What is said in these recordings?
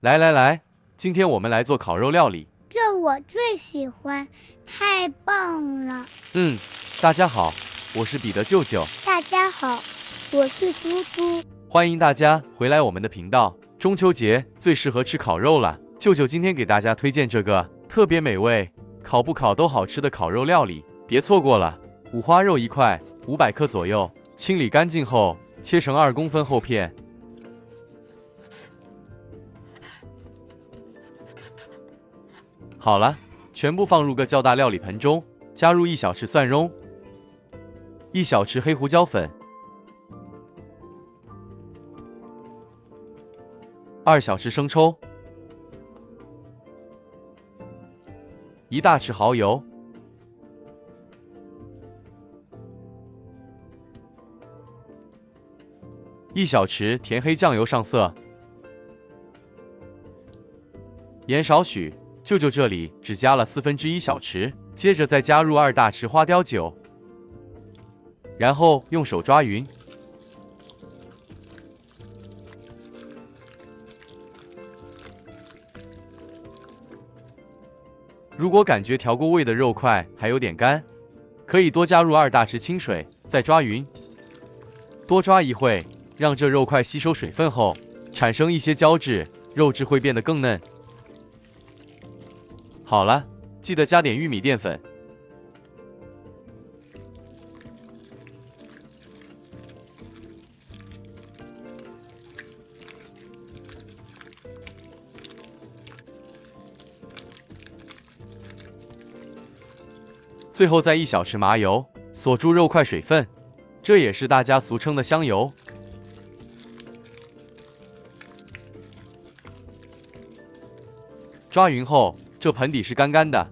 来来来，今天我们来做烤肉料理。这我最喜欢，太棒了！大家好，我是彼得舅舅。大家好，我是嘟嘟。欢迎大家回来我们的频道。中秋节最适合吃烤肉了，舅舅今天给大家推荐这个特别美味、烤不烤都好吃的烤肉料理，别错过了。五花肉1块，500克左右，清理干净后切成2公分厚片。好了，全部放入个较大料理盆中，加入1小匙蒜蓉，1小匙黑胡椒粉，2小匙生抽，1大匙蚝油，1小匙甜黑酱油上色，盐少许。舅舅这里只加了1/4小匙，接着再加入2大匙花雕酒，然后用手抓匀。如果感觉调过味的肉块还有点干，可以多加入2大匙清水，再抓匀。多抓一会，让这肉块吸收水分后，产生一些胶质，肉质会变得更嫩。好了，记得加点玉米淀粉。最后再1小匙麻油，锁住肉块水分，这也是大家俗称的香油。抓匀后，这盆底是干干的，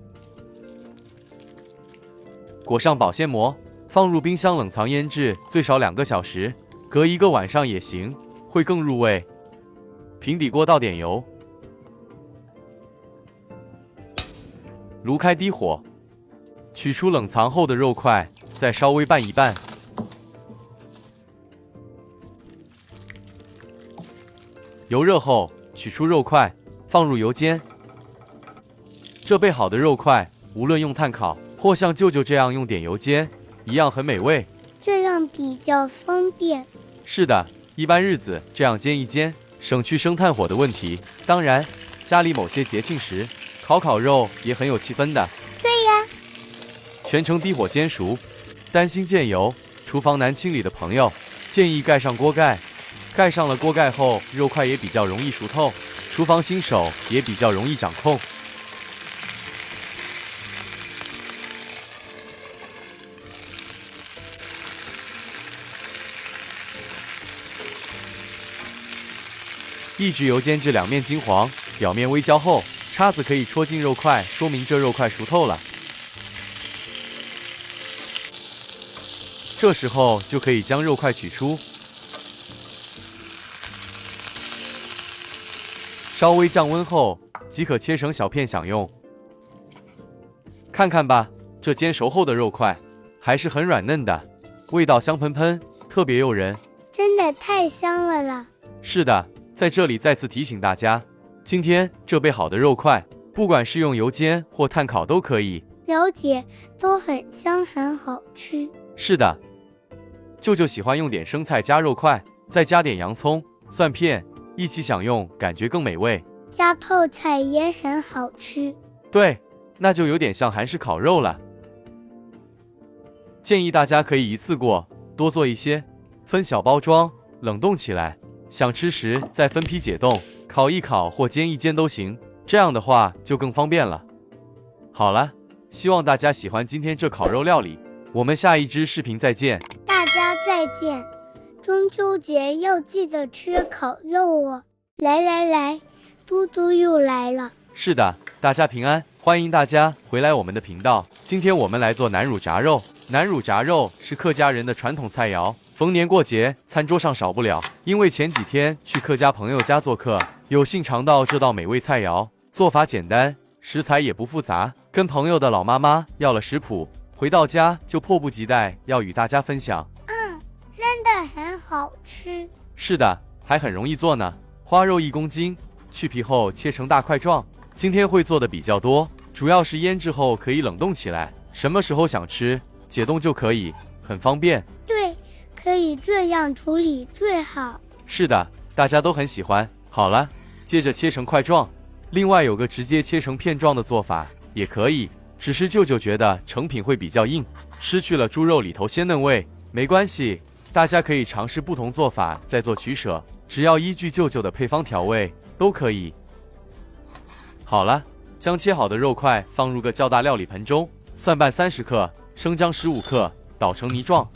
裹上保鲜膜，放入冰箱冷藏腌制最少2个小时，隔1个晚上也行，会更入味。平底锅倒点油，炉开低火，取出冷藏后的肉块，再稍微拌一拌。油热后，取出肉块，放入油煎。这备好的肉块，无论用炭烤或像舅舅这样用点油煎，一样很美味。这样比较方便。是的，一般日子这样煎一煎，省去生炭火的问题。当然，家里某些节庆时，烤肉也很有气氛的。对呀。全程低火煎熟。担心溅油、厨房难清理的朋友，建议盖上锅盖。盖上了锅盖后，肉块也比较容易熟透，厨房新手也比较容易掌控。一直油煎至两面金黄，表面微焦后，叉子可以戳进肉块，说明这肉块熟透了。这时候就可以将肉块取出，稍微降温后即可切成小片享用。看看吧，这煎熟后的肉块还是很软嫩的，味道香喷喷，特别诱人。真的太香了啦！是的。在这里再次提醒大家，今天这备好的肉块，不管是用油煎或炭烤都可以。了解，都很香很好吃。是的，舅舅喜欢用点生菜加肉块，再加点洋葱、蒜片，一起享用，感觉更美味。加泡菜也很好吃。对，那就有点像韩式烤肉了。建议大家可以一次过多做一些，分小包装，冷冻起来。想吃时再分批解冻，烤一烤或煎一煎都行，这样的话就更方便了。好了，希望大家喜欢今天这烤肉料理，我们下一支视频再见。大家再见，中秋节要记得吃烤肉哦。来，嘟嘟又来了。是的，大家平安，欢迎大家回来我们的频道。今天我们来做南乳炸肉。南乳炸肉是客家人的传统菜肴，逢年过节餐桌上少不了。因为前几天去客家朋友家做客，有幸尝到这道美味菜肴，做法简单，食材也不复杂，跟朋友的老妈妈要了食谱，回到家就迫不及待要与大家分享。真的很好吃。是的，还很容易做呢。花肉1公斤，去皮后切成大块状。今天会做的比较多，主要是腌制后可以冷冻起来，什么时候想吃解冻就可以，很方便。对，可以这样处理最好。是的，大家都很喜欢。好了，接着切成块状。另外有个直接切成片状的做法也可以，只是舅舅觉得成品会比较硬，失去了猪肉里头鲜嫩味。没关系，大家可以尝试不同做法再做取舍，只要依据舅舅的配方调味都可以。好了，将切好的肉块放入个较大料理盆中，蒜瓣30克，生姜15克，捣成泥状。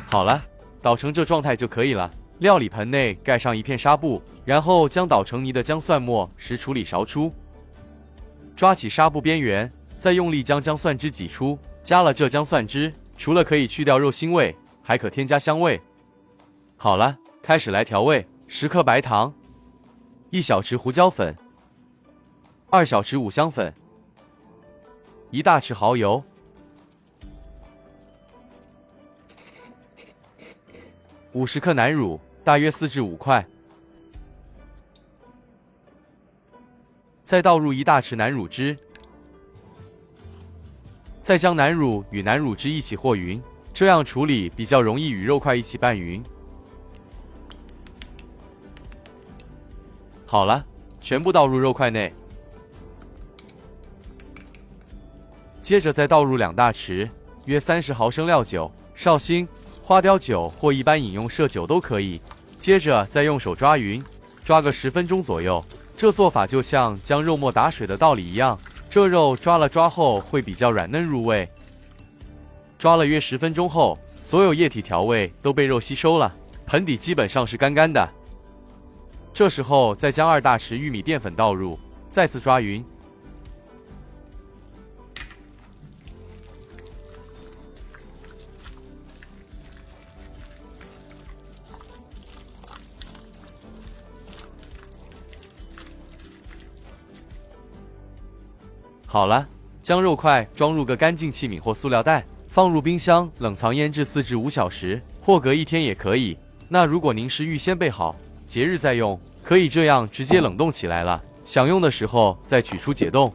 好了，捣成这状态就可以了。料理盆内盖上一片纱布，然后将捣成泥的姜蒜末实处理勺出，抓起纱布边缘，再用力将姜蒜汁挤出。加了这姜蒜汁，除了可以去掉肉腥味，还可添加香味。好了，开始来调味：10克白糖，1小匙胡椒粉，2小匙五香粉，1大匙蚝油，50克南乳，大约4至5块。再倒入1大匙南乳汁，再将南乳与南乳汁一起和匀，这样处理比较容易与肉块一起拌匀。好了，全部倒入肉块内，接着再倒入2大匙，约30毫升料酒，绍兴、花雕酒或一般饮用麝酒都可以。接着再用手抓匀，抓个10分钟左右。这做法就像将肉末打水的道理一样，这肉抓了抓后会比较软嫩入味。抓了约10分钟后，所有液体调味都被肉吸收了，盆底基本上是干干的。这时候再将2大匙玉米淀粉倒入，再次抓匀。好了，将肉块装入个干净器皿或塑料袋，放入冰箱冷藏腌制4至5小时，或隔1天也可以。那如果您是预先备好，节日再用，可以这样直接冷冻起来了，想用的时候再取出解冻。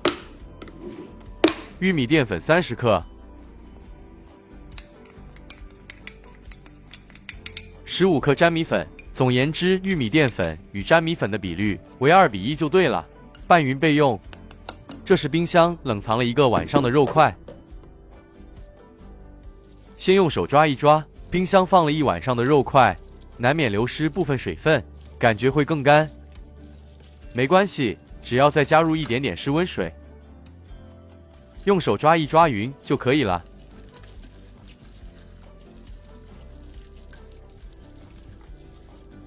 玉米淀粉30克，15克粘米粉，总盐之玉米淀粉与粘米粉的比率为2:1就对了，拌匀备用。这是冰箱冷藏了1个晚上的肉块，先用手抓一抓，冰箱放了1晚上的肉块，难免流失部分水分，感觉会更干。没关系，只要再加入一点点室温水，用手抓一抓匀就可以了。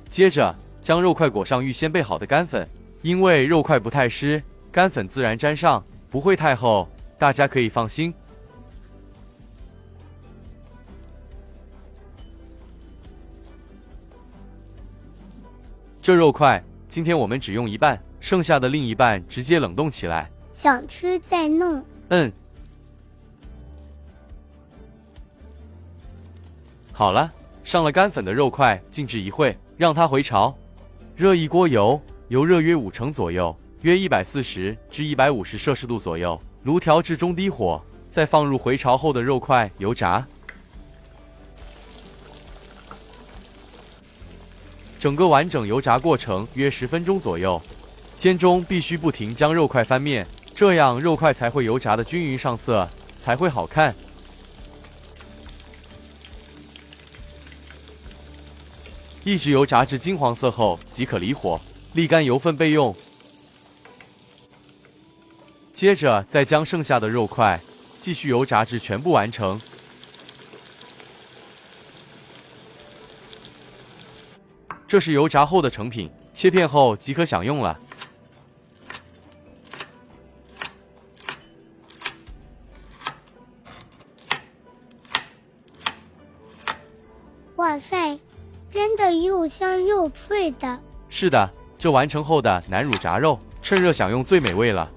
接着将肉块裹上预先备好的干粉，因为肉块不太湿，干粉自然沾上，不会太厚，大家可以放心。这肉块今天我们只用一半，剩下的另一半直接冷冻起来。想吃再弄。好了，上了干粉的肉块静置一会，让它回潮。热一锅油，油热约5成左右，约140至150摄氏度左右，炉调至中低火，再放入回潮后的肉块油炸。整个完整油炸过程约10分钟左右，煎中必须不停将肉块翻面，这样肉块才会油炸的均匀上色，才会好看。一直油炸至金黄色后即可离火，沥干油分备用。接着再将剩下的肉块继续油炸至全部完成。这是油炸后的成品，切片后即可享用了。哇塞，真的又香又脆的。是的，这完成后的南乳炸肉，趁热享用最美味了。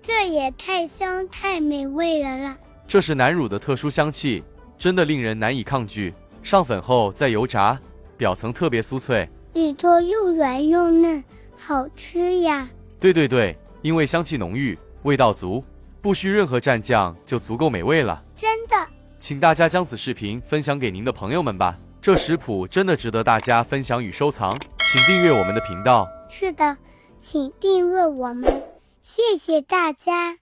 这也太香太美味了啦！这是南乳的特殊香气，真的令人难以抗拒。上粉后再油炸，表层特别酥脆，里头又软又嫩，好吃呀！对，因为香气浓郁，味道足，不需任何蘸酱就足够美味了。真的，请大家将此视频分享给您的朋友们吧，这食谱真的值得大家分享与收藏。请订阅我们的频道。是的，请订阅我们，谢谢大家。